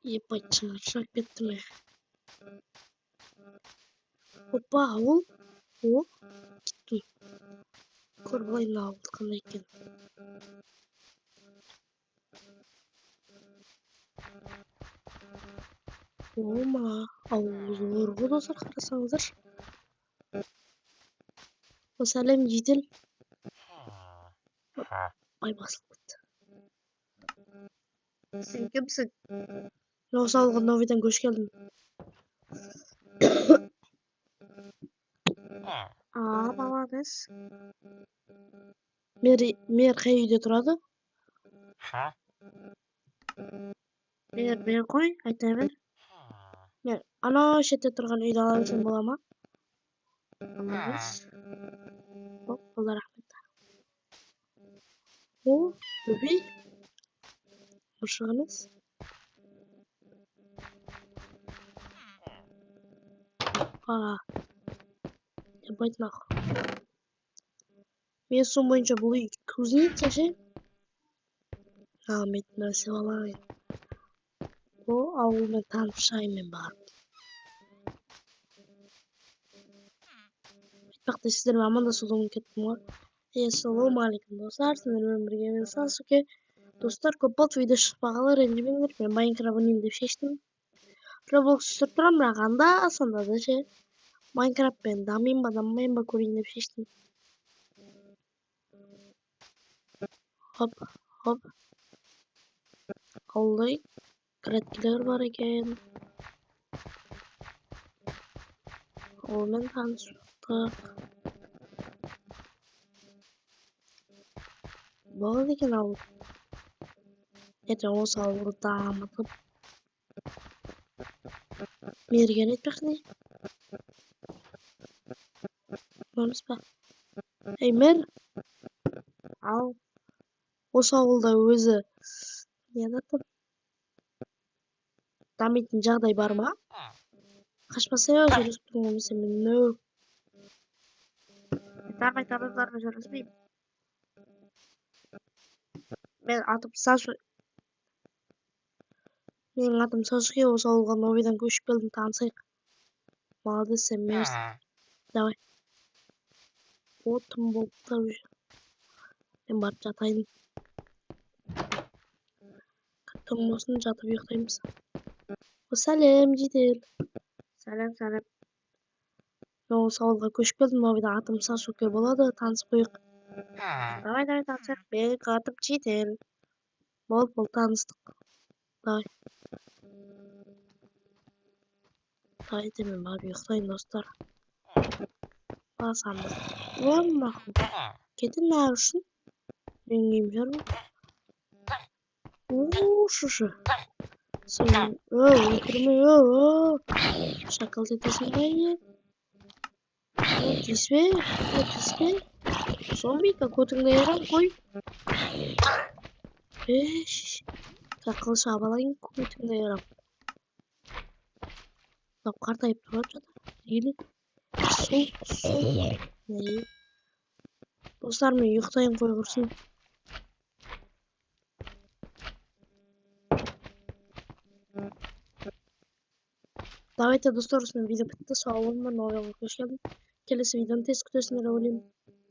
Ебать, шаг кеттім. Опа, ауыл. О, кеттім. Көр былайын ауылды қандай екен. Ома, ауыл зор ғой достар, қарасаңыздар. Сәлем жедел. Ай, басылып кетті. Сен кімсің? Осы ауылға новыйдан көшіп келдім. Балаңыз. Мер қай үйде тұрады? Мер қой, айта бер. Мен анау шетте тұрған үйді ала берсем бола ма? Алыңыз. Болды, рахмет. О, бөбей. Ұршығыңыз. Ебать нахуй. Мен сон бойынша бұл үй кузница ше? Мен нәрсе алайын. О, ауылмен танысайын барып. Айтпақта сіздермен амандасудан кеттім ғой. Ассалаумағалейкум достар, сіздермен бірге мен Сасуке. Достар, көп болды видео шықпағалы, ренжімеңдер. Мен Майнкрафт ойнайын деп шештім. Roblox түсіріп тұрамын, бірақ анда-санда да ше. Майнкрафтпен дамиын ба, дамымайын ба көрейін деп шештім. Хоп. Ауылдай краткелер бар екен. Ауылмен таныстық. Болады екен ауыл. Ертең осы ауылды дамытып. Мерген айтпақ не? Көріс па? Ей, мер! Ал. Осы ауылда өзі не ататым? Дамитын жағдай бар ма? Қашпаса ау жүрісіп тұрмын өмесе мен нөу. Айтарыздарына жүріспейм. Менің атым Сасуке, осы ауылға новыйдан көшіп келдім, танысайық. Молодец, сен мерсің. Давай. О, тым болыпты уже. Мен барып жатайын. Тым болсын, жатып ұйықтаймыз. Сәлем, жедел. Сәлем. Мен осы ауылға көшіп келдім, новыйдан атым Сасуке болады, танысып қойық. Давай, танысайық. Менің атым жедел. Болды, таныстық. Давай. Мен барып ұйықтайын, достар. Басамыз. Нахуй. Кетін нәр үшін? Мен киім жүрмін. Шушы. Сен, өлтірме, шакал жетесің бәйе. Тиспе. Зомбика, көтіңді ерам, қой. Шакал шабалайын, көтіңді ерам. Қартайып тұрып жатыр. Елі. Су. Достар, мен ұйықтайын, қой құрсын. Давайте, достар, осымен видео бітті. Сау болыңдар, новый ауылға көшіп келдім. Келесі видеоны тез күтесіңдер деп ойлаймын.